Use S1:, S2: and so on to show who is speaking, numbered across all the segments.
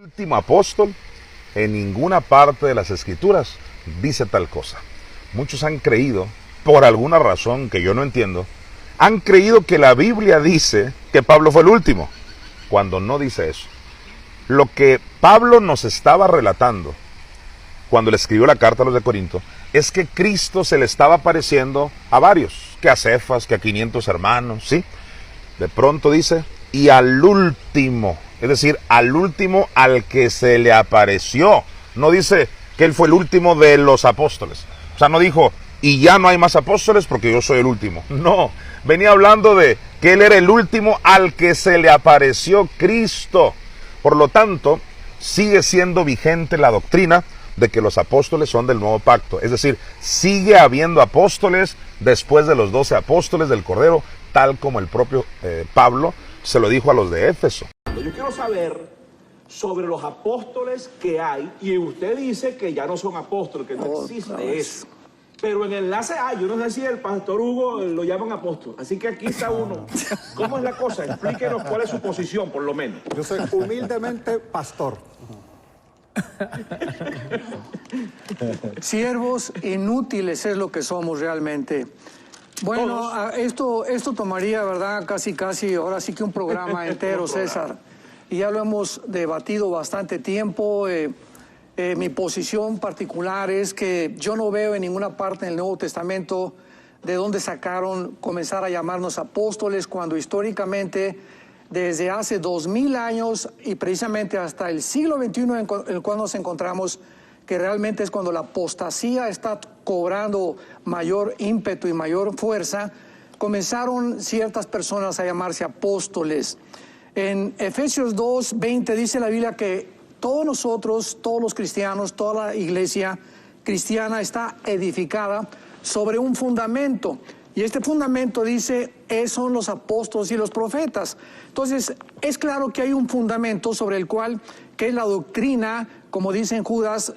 S1: Último apóstol, en ninguna parte de las escrituras dice tal cosa. Muchos han creído, por alguna razón que yo no entiendo, han creído que la Biblia dice que Pablo fue el último, cuando no dice eso. Lo que Pablo nos estaba relatando cuando le escribió la carta a los de Corinto es que Cristo se le estaba apareciendo a varios, que a Cefas, que a 500 hermanos, ¿sí? De pronto dice, y al último, es decir, al último al que se le apareció. No dice que él fue el último de los apóstoles. O sea, no dijo, y ya no hay más apóstoles porque yo soy el último. No, venía hablando de que él era el último al que se le apareció Cristo. Por lo tanto, sigue siendo vigente la doctrina de que los apóstoles son del nuevo pacto. Es decir, sigue habiendo apóstoles después de los 12 apóstoles del Cordero, tal como el propio Pablo se lo dijo a los de Éfeso.
S2: Yo quiero saber sobre los apóstoles que hay, y usted dice que ya no son apóstoles, que no existe eso. Pero en enlace A, yo no sé si el pastor Hugo lo llaman apóstol. Así que aquí está uno. ¿Cómo es la cosa? Explíquenos cuál es su posición, por lo menos.
S3: Yo soy humildemente pastor.
S4: Siervos inútiles es lo que somos realmente. Bueno, esto tomaría, ¿verdad? Casi, ahora sí que un programa entero, César. Y ya lo hemos debatido bastante tiempo. Mi posición particular es que yo no veo en ninguna parte del Nuevo Testamento de dónde sacaron comenzar a llamarnos apóstoles, cuando históricamente, desde hace 2000 años y precisamente hasta el siglo XXI en el cual nos encontramos, que realmente es cuando la apostasía está cobrando mayor ímpetu y mayor fuerza, comenzaron ciertas personas a llamarse apóstoles. En Efesios 2:20 dice la Biblia que todos nosotros, todos los cristianos, toda la iglesia cristiana está edificada sobre un fundamento. Y este fundamento dice, son los apóstoles y los profetas. Entonces, es claro que hay un fundamento sobre el cual, que es la doctrina, como dicen Judas,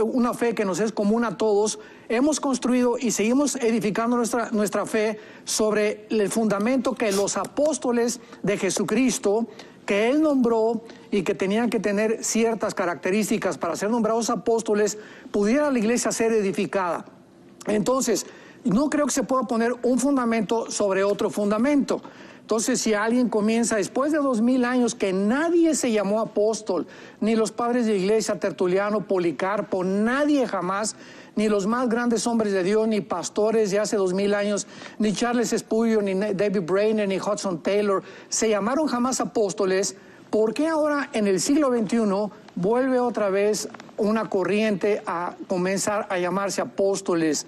S4: una fe que nos es común a todos. Hemos construido y seguimos edificando nuestra fe sobre el fundamento que los apóstoles de Jesucristo, que Él nombró y que tenían que tener ciertas características para ser nombrados apóstoles, pudiera la iglesia ser edificada. Entonces, no creo que se pueda poner un fundamento sobre otro fundamento. Entonces, si alguien comienza después de 2000 años que nadie se llamó apóstol, ni los padres de la iglesia, Tertuliano, Policarpo, nadie jamás, ni los más grandes hombres de Dios, ni pastores de hace 2000 años, ni Charles Spurgeon, ni David Brainerd, ni Hudson Taylor, se llamaron jamás apóstoles, ¿por qué ahora en el siglo XXI vuelve otra vez una corriente a comenzar a llamarse apóstoles?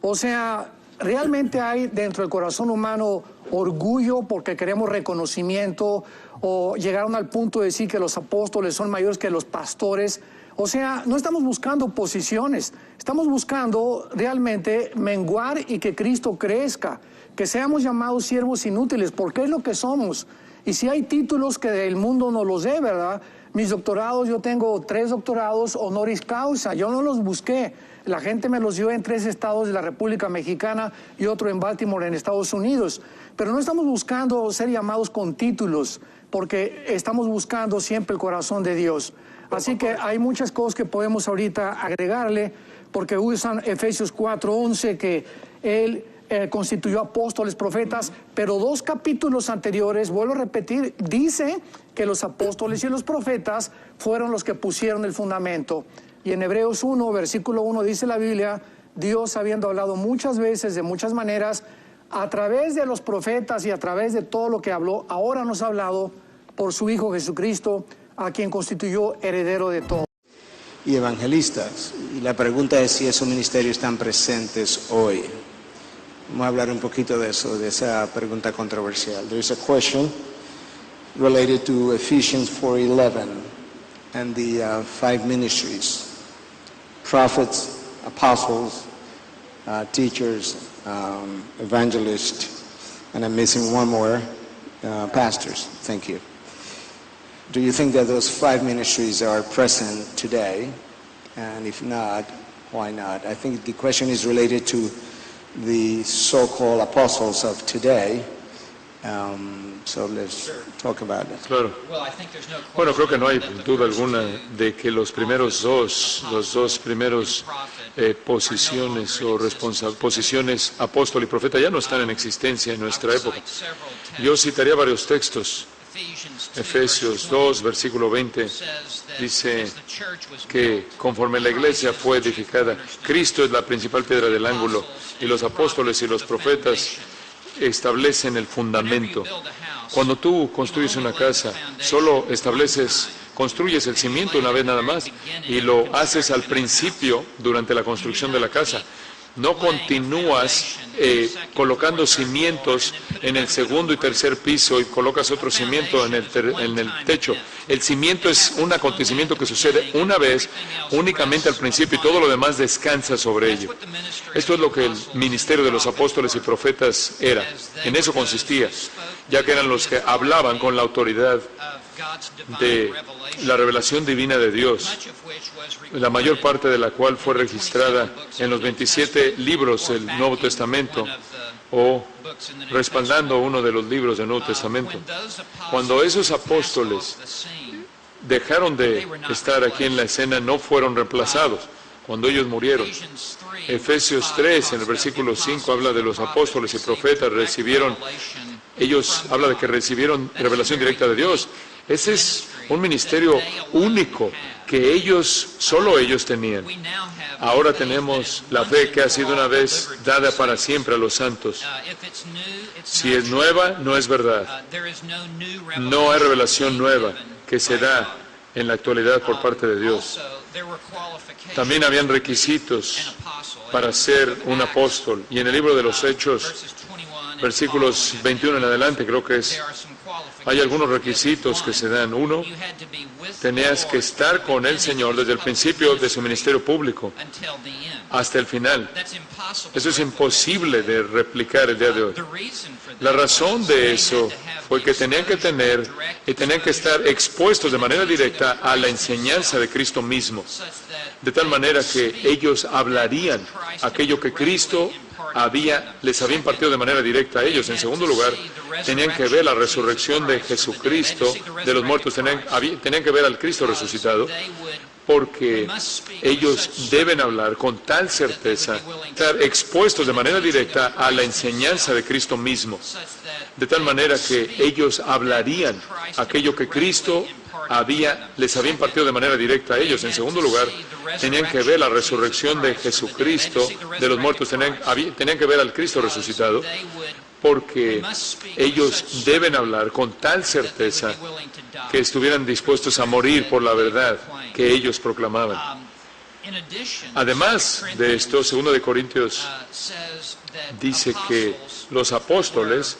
S4: O sea, realmente hay dentro del corazón humano orgullo porque queremos reconocimiento, o llegaron al punto de decir que los apóstoles son mayores que los pastores. O sea, no estamos buscando posiciones, estamos buscando realmente menguar y que Cristo crezca, que seamos llamados siervos inútiles, porque es lo que somos. Y si hay títulos que el mundo no los dé, ¿verdad? Mis doctorados, yo tengo 3 doctorados honoris causa, yo no los busqué. La gente me los dio en 3 estados de la República Mexicana y otro en Baltimore, en Estados Unidos. Pero no estamos buscando ser llamados con títulos, porque estamos buscando siempre el corazón de Dios. Así que hay muchas cosas que podemos ahorita agregarle, porque usan Efesios 4:11, que Él constituyó apóstoles, profetas, pero 2 capítulos anteriores, vuelvo a repetir, dice que los apóstoles y los profetas fueron los que pusieron el fundamento. Y en Hebreos 1, versículo 1, dice la Biblia, Dios, habiendo hablado muchas veces, de muchas maneras, a través de los profetas y a través de todo lo que habló, ahora nos ha hablado por su Hijo Jesucristo, a quien constituyó heredero de todo.
S5: Y evangelistas. Y la pregunta es si esos ministerios están presentes hoy. Vamos a hablar un poquito de eso, de esa pregunta controversial. There is a question related to Ephesians 4:11 and the 5 ministries: prophets, apostles, teachers, evangelists, and I'm missing one more, pastors. Thank you. Do you think that those 5 ministries are present today? And if not, why not? I think the question is related to the so-called apostles of today So let's talk about it.
S6: Claro. Bueno, creo que no hay duda alguna de que los dos primeros posiciones o posiciones apóstol y profeta ya no están en existencia en nuestra época. Yo citaría varios textos. Efesios 2, versículo 20, dice que conforme la iglesia fue edificada, Cristo es la principal piedra del ángulo y los apóstoles y los profetas establecen el fundamento. Cuando tú construyes una casa, solo construyes el cimiento una vez nada más y lo haces al principio durante la construcción de la casa. No continúas colocando cimientos en el segundo y tercer piso y colocas otro cimiento en el techo. El cimiento es un acontecimiento que sucede una vez, únicamente al principio, y todo lo demás descansa sobre ello. Esto es lo que el ministerio de los apóstoles y profetas era. En eso consistía, ya que eran los que hablaban con la autoridad de la revelación divina de Dios, la mayor parte de la cual fue registrada en los 27 libros del Nuevo Testamento, o respaldando uno de los libros del Nuevo Testamento. Cuando esos apóstoles dejaron de estar aquí en la escena, no fueron reemplazados cuando ellos murieron. Efesios 3, en el versículo 5, habla de los apóstoles y profetas habla de que recibieron revelación directa de Dios. Ese es un ministerio único que solo ellos tenían. Ahora tenemos la fe que ha sido una vez dada para siempre a los santos. Si es nueva, no es verdad. No hay revelación nueva que se da en la actualidad por parte de Dios. También habían requisitos para ser un apóstol. Y en el libro de los Hechos, versículos 21 en adelante, creo que hay algunos requisitos que se dan. Uno, tenías que estar con el Señor desde el principio de su ministerio público hasta el final. Eso es imposible de replicar el día de hoy. La razón de eso fue que tenían que estar expuestos de manera directa a la enseñanza de Cristo mismo, de tal manera que ellos hablarían aquello que Cristo les había impartido de manera directa a ellos. En segundo lugar, tenían que ver la resurrección de Jesucristo de los muertos, tenían que ver al Cristo resucitado, porque ellos deben hablar con tal certeza, estar expuestos de manera directa a la enseñanza de Cristo mismo, de tal manera que ellos hablarían aquello que Cristo les había impartido de manera directa a ellos. En segundo lugar, tenían que ver la resurrección de Jesucristo de los muertos, tenían que ver al Cristo resucitado, porque ellos deben hablar con tal certeza que estuvieran dispuestos a morir por la verdad que ellos proclamaban. Además de esto, 2 de Corintios dice que los apóstoles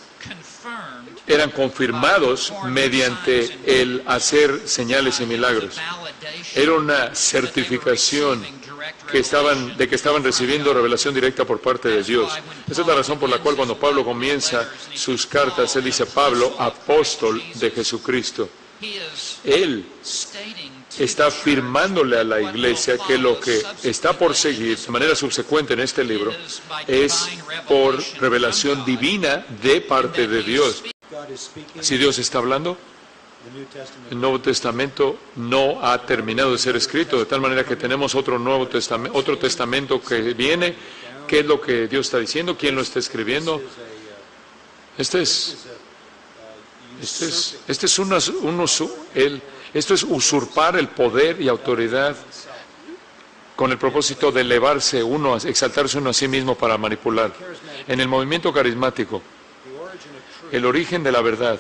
S6: eran confirmados mediante el hacer señales y milagros. Era una certificación de que estaban recibiendo revelación directa por parte de Dios. Esa es la razón por la cual cuando Pablo comienza sus cartas, él dice: Pablo, apóstol de Jesucristo. Él está afirmándole a la iglesia que lo que está por seguir de manera subsecuente en este libro es por revelación divina de parte de Dios. Si Dios está hablando, el Nuevo Testamento no ha terminado de ser escrito, de tal manera que tenemos otro testamento que viene. ¿Qué es lo que Dios está diciendo? ¿Quién lo está escribiendo? Esto es usurpar el poder y autoridad con el propósito de exaltarse uno a sí mismo para manipular. En el movimiento carismático, el origen de la verdad,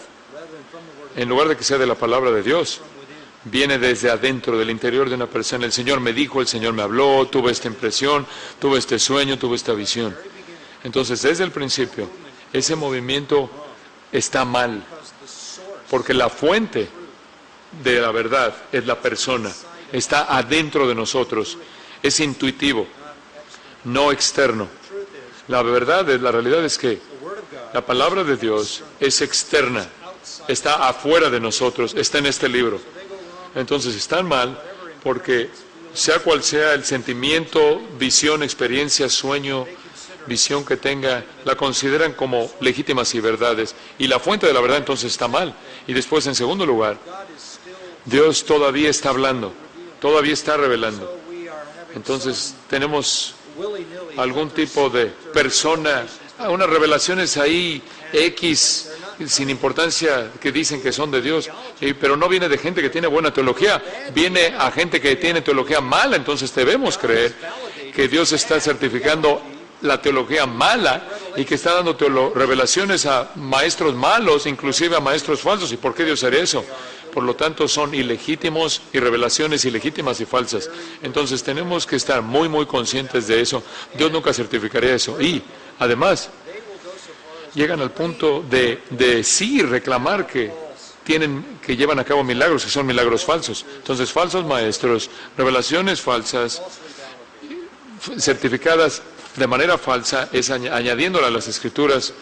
S6: en lugar de que sea de la palabra de Dios, viene desde adentro, del interior de una persona. El Señor me dijo, el Señor me habló, tuve esta impresión, tuve este sueño, tuve esta visión. Entonces, desde el principio, ese movimiento está mal, porque la fuente de la verdad es la persona, está adentro de nosotros, es intuitivo, no externo. La realidad es que la palabra de Dios es externa, está afuera de nosotros, está en este libro. Entonces están mal porque sea cual sea el sentimiento, visión, experiencia, sueño, visión que tenga, la consideran como legítimas y verdades. Y la fuente de la verdad entonces está mal. Y después, en segundo lugar, Dios todavía está hablando, todavía está revelando. Entonces tenemos algún tipo de persona, unas revelaciones ahí X, sin importancia, que dicen que son de Dios, pero no viene de gente que tiene buena teología, viene a gente que tiene teología mala. Entonces debemos creer que Dios está certificando la teología mala y que está dando revelaciones a maestros malos, inclusive a maestros falsos. ¿Y por qué Dios haría eso? Por lo tanto, son ilegítimos y revelaciones ilegítimas y falsas. Entonces tenemos que estar muy, muy conscientes de eso. Dios nunca certificaría eso. Y, además, llegan al punto de sí reclamar que llevan a cabo milagros, que son milagros falsos. Entonces, falsos maestros, revelaciones falsas, certificadas de manera falsa, es añadiéndola a las Escrituras.